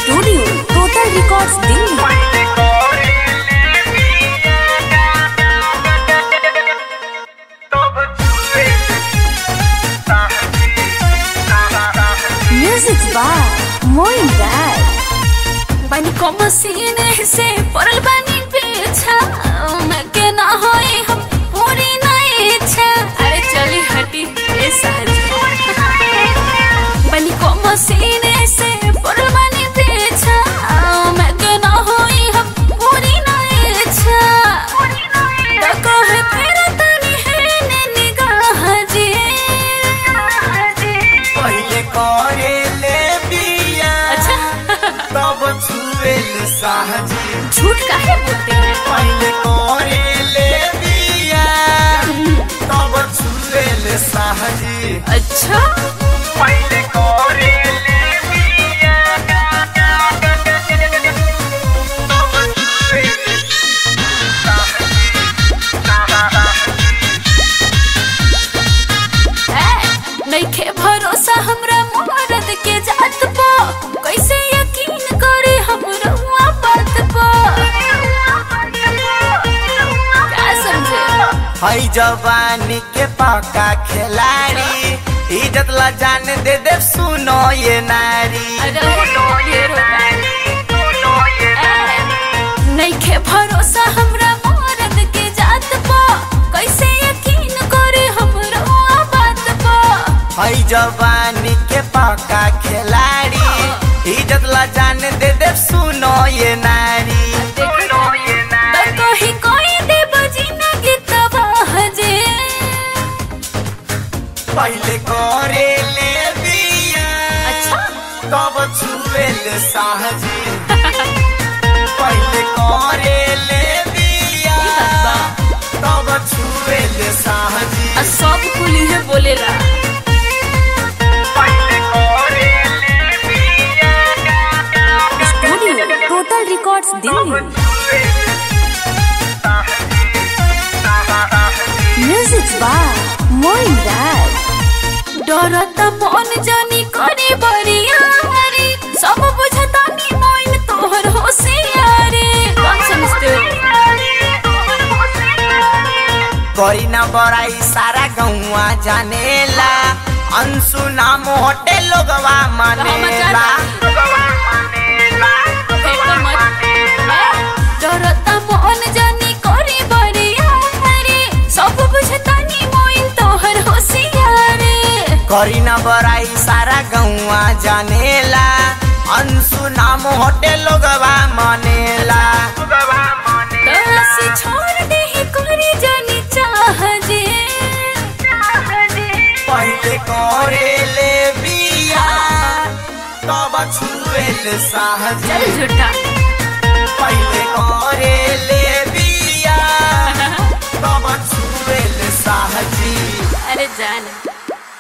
Studio total records Delhi. Music by Moin dad. बनी को मसीने से परल बनी पीछा मैं के ना होई हम पूरी नहीं इच्छा। अरे चली हटी ए सहज बनी को मसीने से परल बनी पीछा मैं के ना होई हम पूरी नहीं इच्छा। तो कहे फिर तनी है ने निगाह जी पहले करे ले बिया तब छुए ले साहजी। झूठ काहे बोलते हैं? पहले करे ले बिया तब छुए ले साहजी। अच्छा पहले करे ले बिया तब छुए ले नइखे भरोसा हमरा मर्द के जात पो कैसे यकीन करे हमरा बात पो। क्या समझे? हई जवानी के पक्का खिलाड़ी इज्जत ला जान दे दे सुनो ये नारी। नइखे भरोसा हमरा मर्द के जात पो कैसे यकीन करे हमरा बात पो। हई जवानी के पक्का खिलाड़ी इज्जत ला जान दे दे सुनो ये नारी। कहीं कोई दे बजी ना गीतवा जे पहले करे ले बिया तब छुए ले साहजी। पहले करे ले बिया तब छुए ले साहजी। सब कुली है बोलेला। Studio total records Delhi. Music by Moin dad. डरता मन जानी करे बरियारी सब बुझता नी मोइन तोहर होशियारी। कौन समझते हो? कोई ना बड़ाई सारा गौवा जानेला अंशु नाम होटे लोगवा मानेला। डरता मन जानी करे बरियारी सब बुझता नी मोइन तोहर होशियारी। करी ना बड़ाई सारा गौवा जानेला अंशु नाम होटे लोगवा मानेला। दसी छोड़ दे करे जानी चाह जे पहले करे ले बिया तब छुए ले साहजी। चल झूठा। पहले करे